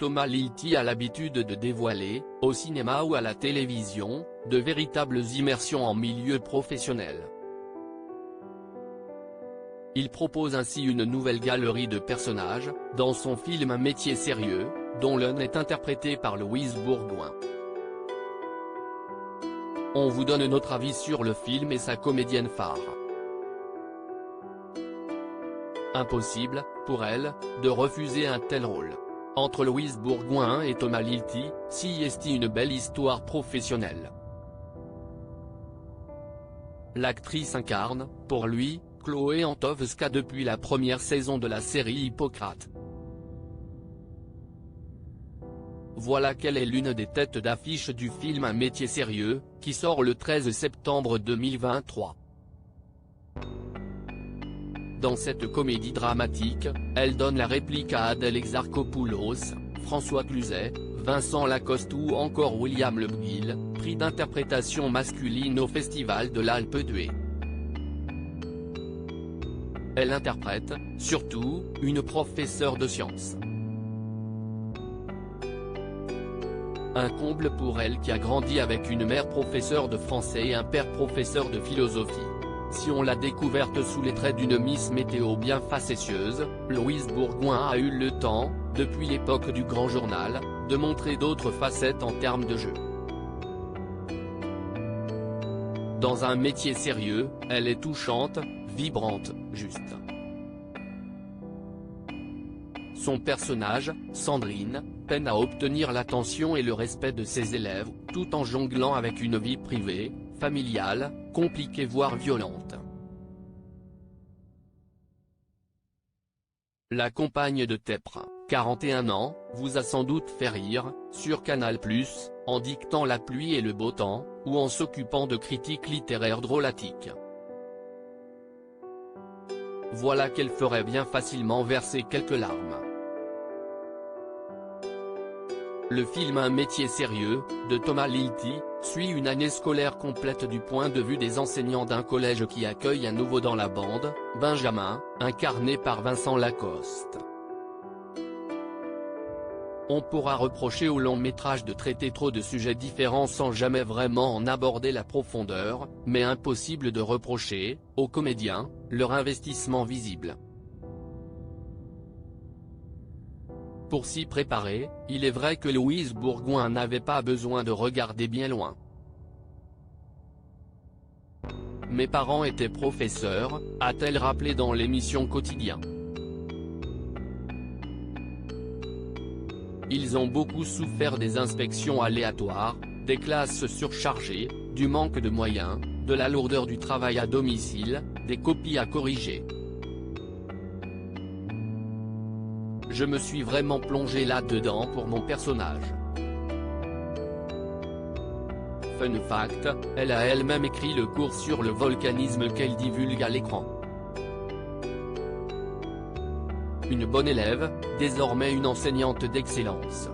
Thomas Lilti a l'habitude de dévoiler, au cinéma ou à la télévision, de véritables immersions en milieu professionnel. Il propose ainsi une nouvelle galerie de personnages, dans son film Un métier sérieux, dont l'un est interprété par Louise Bourgoin. On vous donne notre avis sur le film et sa comédienne phare. Impossible, pour elle, de refuser un tel rôle. Entre Louise Bourgoin et Thomas Lilti, s'y est une belle histoire professionnelle. L'actrice incarne, pour lui, Chloé Antowska depuis la première saison de la série Hippocrate. Voilà quelle est l'une des têtes d'affiche du film Un métier sérieux, qui sort le 13 septembre 2023. Dans cette comédie dramatique, elle donne la réplique à Adèle Exarchopoulos, François Cluzet, Vincent Lacoste ou encore William Lebguil, prix d'interprétation masculine au Festival de l'Alpe d'Huez. Elle interprète, surtout, une professeure de sciences. Un comble pour elle qui a grandi avec une mère professeure de français et un père professeur de philosophie. Si on l'a découverte sous les traits d'une Miss Météo bien facétieuse, Louise Bourgoin a eu le temps, depuis l'époque du Grand Journal, de montrer d'autres facettes en termes de jeu. Dans Un métier sérieux, elle est touchante, vibrante, juste. Son personnage, Sandrine, peine à obtenir l'attention et le respect de ses élèves, tout en jonglant avec une vie privée, familiale, compliquée voire violente. La compagne de Tepra, 41 ans, vous a sans doute fait rire, sur Canal+, en dictant la pluie et le beau temps, ou en s'occupant de critiques littéraires drôlatiques. Voilà qu'elle ferait bien facilement verser quelques larmes. Le film Un métier sérieux, de Thomas Lilti, suit une année scolaire complète du point de vue des enseignants d'un collège qui accueille un nouveau dans la bande, Benjamin, incarné par Vincent Lacoste. On pourra reprocher au long métrage de traiter trop de sujets différents sans jamais vraiment en aborder la profondeur, mais impossible de reprocher, aux comédiens, leur investissement visible. Pour s'y préparer, il est vrai que Louise Bourgoin n'avait pas besoin de regarder bien loin. Mes parents étaient professeurs, a-t-elle rappelé dans l'émission Quotidien. Ils ont beaucoup souffert des inspections aléatoires, des classes surchargées, du manque de moyens, de la lourdeur du travail à domicile, des copies à corriger. Je me suis vraiment plongé là-dedans pour mon personnage. Fun fact, elle a elle-même écrit le cours sur le volcanisme qu'elle divulgue à l'écran. Une bonne élève, désormais une enseignante d'excellence.